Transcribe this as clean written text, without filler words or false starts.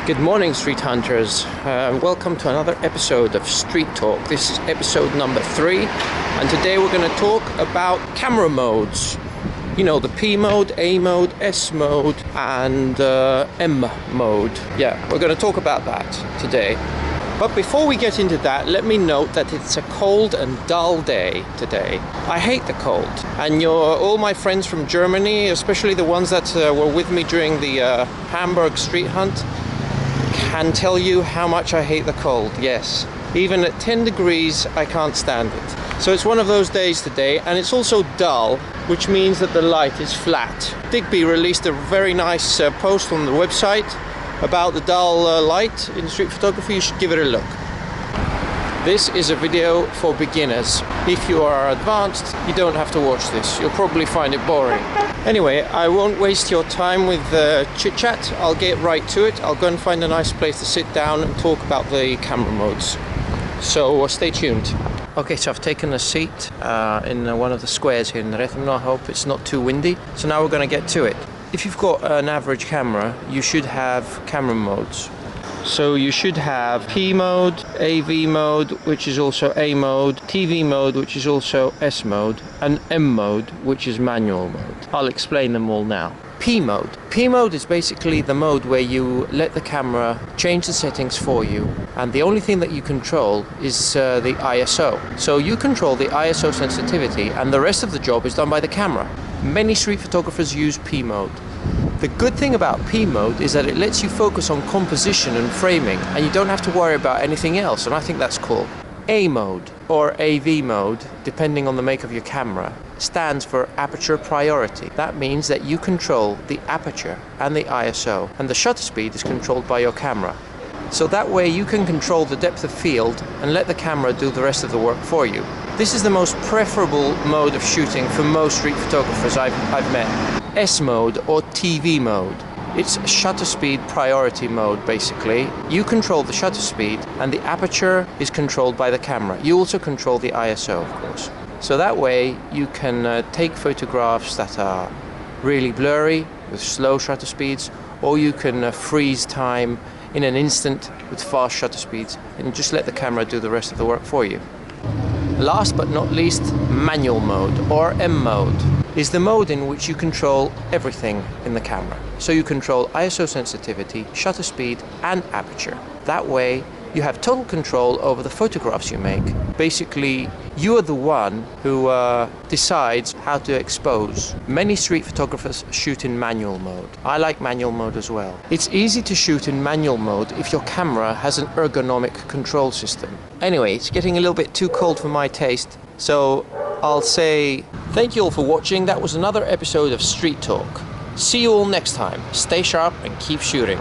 Good morning, street hunters. Welcome to another episode of Street Talk. This is episode number 3, and today we're going to talk about camera modes. You know, the P mode, A mode, S mode, and M mode. Yeah, we're going to talk about that today. But before we get into that, let me note that it's a cold and dull day today. I hate the cold. And all my friends from Germany, especially the ones that were with me during the Hamburg street hunt, can tell you how much I hate the cold. Yes, even at 10 degrees, I can't stand it. So it's one of those days today, and it's also dull, which means that the light is flat. Digby released a very nice post on the website about the dull light in street photography. You should give it a look. This is a video for beginners. If you are advanced, you don't have to watch this. You'll probably find it boring. Anyway, I won't waste your time with chit-chat. I'll get right to it. I'll go and find a nice place to sit down and talk about the camera modes. So stay tuned. Okay, so I've taken a seat in one of the squares here in Rethymno. I hope it's not too windy. So now we're going to get to it. If you've got an average camera, you should have camera modes. So you should have P mode, AV mode, which is also A mode, TV mode, which is also S mode, and M mode, which is manual mode. I'll explain them all now. P mode. P mode is basically the mode where you let the camera change the settings for you, and the only thing that you control is the ISO. So you control the ISO sensitivity, and the rest of the job is done by the camera. Many street photographers use P mode. The good thing about P mode is that it lets you focus on composition and framing, and you don't have to worry about anything else, and I think that's cool. A mode, or AV mode, depending on the make of your camera, stands for aperture priority. That means that you control the aperture and the ISO, and the shutter speed is controlled by your camera. So that way you can control the depth of field and let the camera do the rest of the work for you. This is the most preferable mode of shooting for most street photographers I've met. S mode, or TV mode. It's shutter speed priority mode, basically. You control the shutter speed, and the aperture is controlled by the camera. You also control the ISO, of course. So that way you can take photographs that are really blurry with slow shutter speeds, or you can freeze time in an instant with fast shutter speeds, and just let the camera do the rest of the work for you. Last but not least, manual mode, or M mode, is the mode in which you control everything in the camera. So you control ISO sensitivity, shutter speed, and aperture. That way you have total control over the photographs you make. Basically, you are the one who decides how to expose. Many street photographers shoot in manual mode. I like manual mode as well. It's easy to shoot in manual mode if your camera has an ergonomic control system. Anyway, it's getting a little bit too cold for my taste, so I'll say thank you all for watching. That was another episode of Street Talk. See you all next time. Stay sharp and keep shooting.